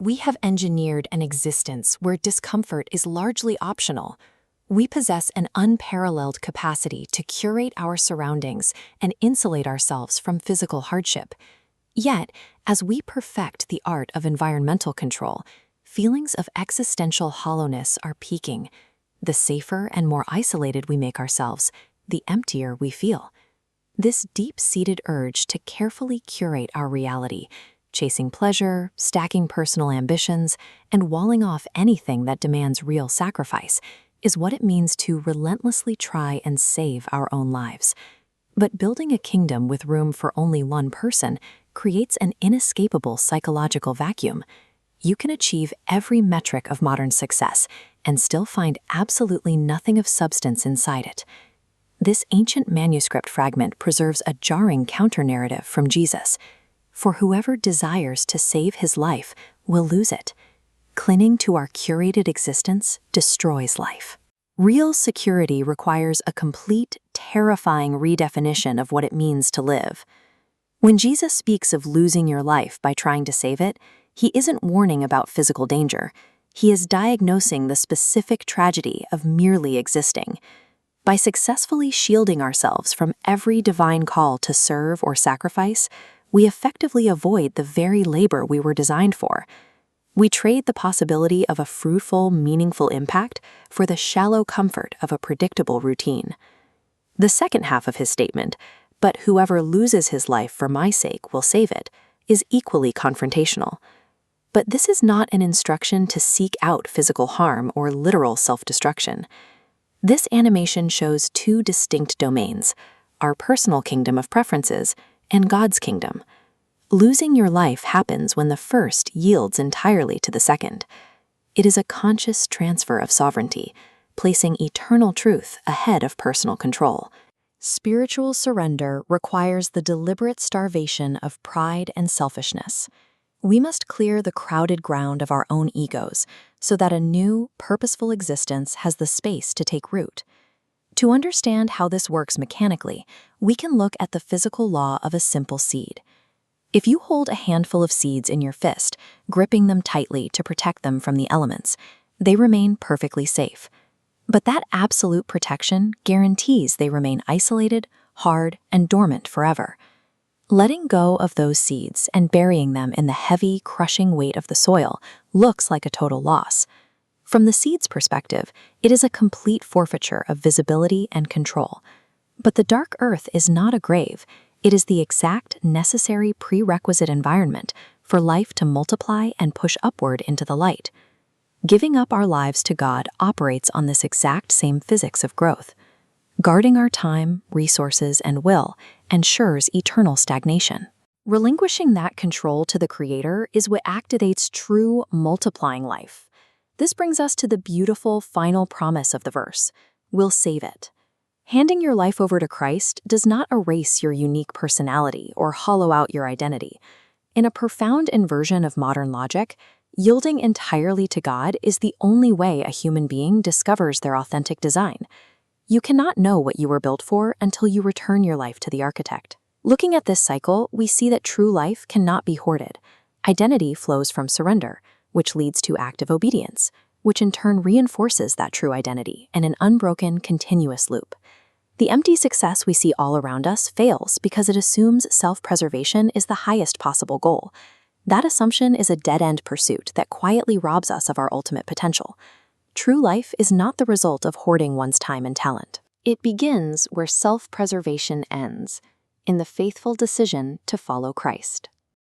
We have engineered an existence where discomfort is largely optional. We possess an unparalleled capacity to curate our surroundings and insulate ourselves from physical hardship. Yet, as we perfect the art of environmental control, feelings of existential hollowness are peaking. The safer and more isolated we make ourselves, the emptier we feel. This deep-seated urge to carefully curate our reality, chasing pleasure, stacking personal ambitions, and walling off anything that demands real sacrifice, is what it means to relentlessly try and save our own lives. But building a kingdom with room for only one person creates an inescapable psychological vacuum. You can achieve every metric of modern success and still find absolutely nothing of substance inside it. This ancient manuscript fragment preserves a jarring counter-narrative from Jesus. For whoever desires to save his life will lose it. Clinging to our curated existence destroys life. Real security requires a complete, terrifying redefinition of what it means to live. When Jesus speaks of losing your life by trying to save it, he isn't warning about physical danger. He is diagnosing the specific tragedy of merely existing. By successfully shielding ourselves from every divine call to serve or sacrifice, we effectively avoid the very labor we were designed for. We trade the possibility of a fruitful, meaningful impact for the shallow comfort of a predictable routine. The second half of his statement, "But whoever loses his life for my sake will save it," is equally confrontational. But this is not an instruction to seek out physical harm or literal self-destruction. This animation shows two distinct domains: our personal kingdom of preferences and God's kingdom. Losing your life happens when the first yields entirely to the second. It is a conscious transfer of sovereignty, placing eternal truth ahead of personal control. Spiritual surrender requires the deliberate starvation of pride and selfishness. We must clear the crowded ground of our own egos so that a new, purposeful existence has the space to take root. To understand how this works mechanically, we can look at the physical law of a simple seed. If you hold a handful of seeds in your fist, gripping them tightly to protect them from the elements, they remain perfectly safe. But that absolute protection guarantees they remain isolated, hard, and dormant forever. Letting go of those seeds and burying them in the heavy, crushing weight of the soil looks like a total loss. From the seed's perspective, it is a complete forfeiture of visibility and control. But the dark earth is not a grave. It is the exact necessary prerequisite environment for life to multiply and push upward into the light. Giving up our lives to God operates on this exact same physics of growth. Guarding our time, resources, and will ensures eternal stagnation. Relinquishing that control to the Creator is what activates true multiplying life. This brings us to the beautiful final promise of the verse: "We'll save it." Handing your life over to Christ does not erase your unique personality or hollow out your identity. In a profound inversion of modern logic, yielding entirely to God is the only way a human being discovers their authentic design. You cannot know what you were built for until you return your life to the architect. Looking at this cycle, we see that true life cannot be hoarded. Identity flows from surrender, which leads to active obedience, which in turn reinforces that true identity in an unbroken, continuous loop. The empty success we see all around us fails because it assumes self-preservation is the highest possible goal. That assumption is a dead-end pursuit that quietly robs us of our ultimate potential. True life is not the result of hoarding one's time and talent. It begins where self-preservation ends, in the faithful decision to follow Christ.